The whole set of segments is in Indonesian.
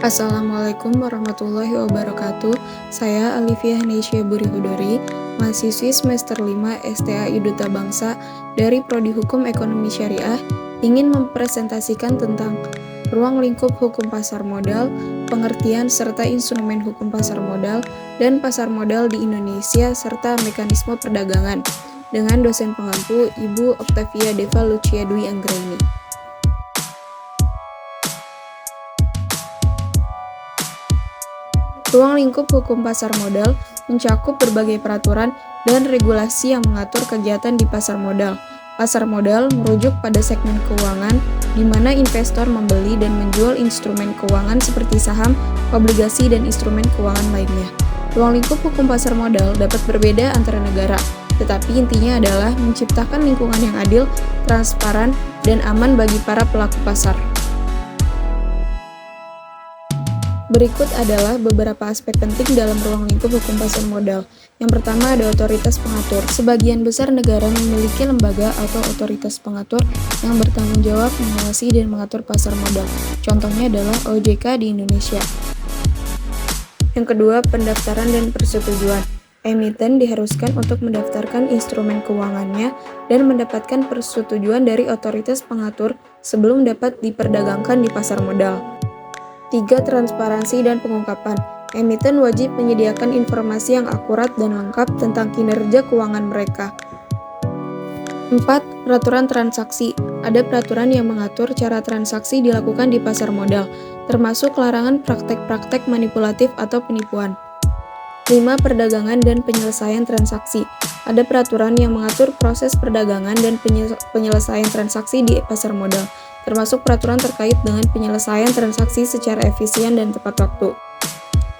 Assalamualaikum warahmatullahi wabarakatuh. Saya Alifia Hanesya Burihudori, mahasiswi semester 5 STAI Duta Bangsa dari Prodi Hukum Ekonomi Syariah, ingin mempresentasikan tentang ruang lingkup hukum pasar modal, pengertian serta instrumen hukum pasar modal, dan pasar modal di Indonesia, serta mekanisme perdagangan, dengan dosen pengampu Ibu Octavia Deva Lucia Dwi Anggraini. Ruang lingkup hukum pasar modal mencakup berbagai peraturan dan regulasi yang mengatur kegiatan di pasar modal. Pasar modal merujuk pada segmen keuangan di mana investor membeli dan menjual instrumen keuangan seperti saham, obligasi, dan instrumen keuangan lainnya. Ruang lingkup hukum pasar modal dapat berbeda antara negara, tetapi intinya adalah menciptakan lingkungan yang adil, transparan, dan aman bagi para pelaku pasar. Berikut adalah beberapa aspek penting dalam ruang lingkup hukum pasar modal. Yang pertama ada otoritas pengatur. Sebagian besar negara memiliki lembaga atau otoritas pengatur yang bertanggung jawab mengawasi dan mengatur pasar modal. Contohnya adalah OJK di Indonesia. Yang kedua, pendaftaran dan persetujuan. Emiten diharuskan untuk mendaftarkan instrumen keuangannya dan mendapatkan persetujuan dari otoritas pengatur sebelum dapat diperdagangkan di pasar modal. 3. Transparansi dan pengungkapan. Emiten wajib menyediakan informasi yang akurat dan lengkap tentang kinerja keuangan mereka. 4. Peraturan transaksi. Ada peraturan yang mengatur cara transaksi dilakukan di pasar modal, termasuk larangan praktek-praktek manipulatif atau penipuan. 5. Perdagangan dan penyelesaian transaksi. Ada peraturan yang mengatur proses perdagangan dan penyelesaian transaksi di pasar modal, termasuk peraturan terkait dengan penyelesaian transaksi secara efisien dan tepat waktu.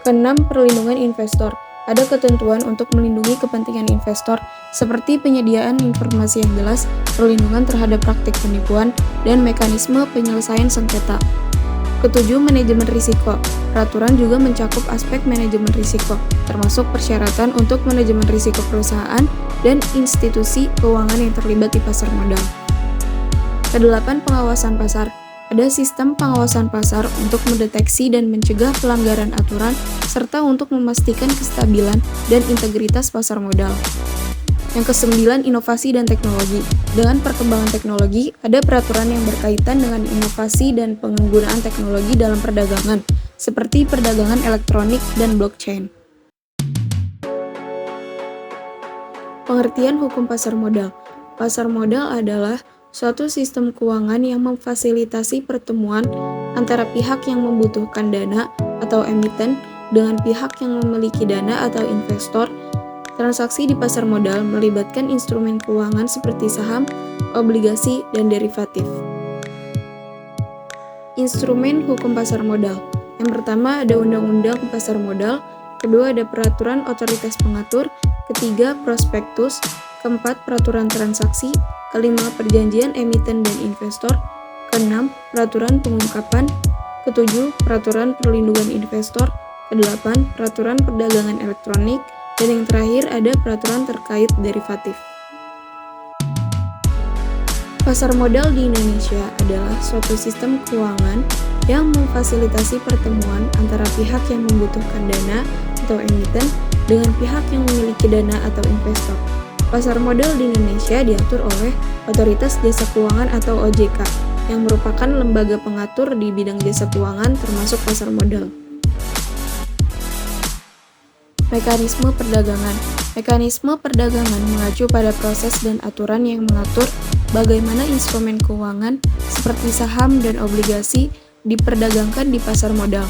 Keenam, perlindungan investor. Ada ketentuan untuk melindungi kepentingan investor, seperti penyediaan informasi yang jelas, perlindungan terhadap praktik penipuan, dan mekanisme penyelesaian sengketa. Ketujuh, manajemen risiko. Peraturan juga mencakup aspek manajemen risiko, termasuk persyaratan untuk manajemen risiko perusahaan dan institusi keuangan yang terlibat di pasar modal. Kedelapan, pengawasan pasar. Ada sistem pengawasan pasar untuk mendeteksi dan mencegah pelanggaran aturan, serta untuk memastikan kestabilan dan integritas pasar modal. Yang kesembilan, inovasi dan teknologi. Dengan perkembangan teknologi, ada peraturan yang berkaitan dengan inovasi dan penggunaan teknologi dalam perdagangan, seperti perdagangan elektronik dan blockchain. Pengertian hukum pasar modal. Pasar modal adalah suatu sistem keuangan yang memfasilitasi pertemuan antara pihak yang membutuhkan dana atau emiten dengan pihak yang memiliki dana atau investor. Transaksi di pasar modal melibatkan instrumen keuangan seperti saham, obligasi, dan derivatif. Instrumen hukum pasar modal. Yang pertama ada undang-undang pasar modal, kedua ada peraturan otoritas pengatur, ketiga prospektus, keempat peraturan transaksi, kelima perjanjian emiten dan investor, keenam peraturan pengungkapan, ketujuh peraturan perlindungan investor, kedelapan peraturan perdagangan elektronik, dan yang terakhir ada peraturan terkait derivatif. Pasar modal di Indonesia adalah suatu sistem keuangan yang memfasilitasi pertemuan antara pihak yang membutuhkan dana atau emiten dengan pihak yang memiliki dana atau investor. Pasar modal di Indonesia diatur oleh Otoritas Jasa Keuangan atau OJK, yang merupakan lembaga pengatur di bidang jasa keuangan termasuk pasar modal. Mekanisme perdagangan. Mekanisme perdagangan mengacu pada proses dan aturan yang mengatur bagaimana instrumen keuangan seperti saham dan obligasi diperdagangkan di pasar modal.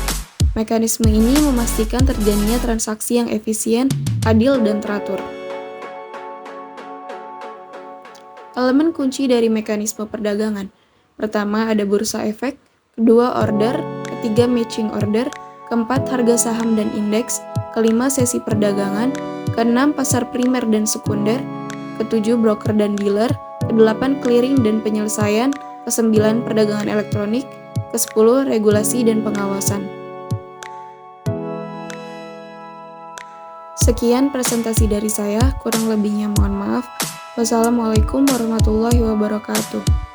Mekanisme ini memastikan terjadinya transaksi yang efisien, adil, dan teratur. Elemen kunci dari mekanisme perdagangan. Pertama ada bursa efek, kedua order, ketiga matching order, keempat harga saham dan indeks, kelima sesi perdagangan, keenam pasar primer dan sekunder, ketujuh broker dan dealer, kedelapan clearing dan penyelesaian, kesembilan perdagangan elektronik, kesepuluh regulasi dan pengawasan. Sekian presentasi dari saya, kurang lebihnya mohon maaf. Wassalamualaikum warahmatullahi wabarakatuh.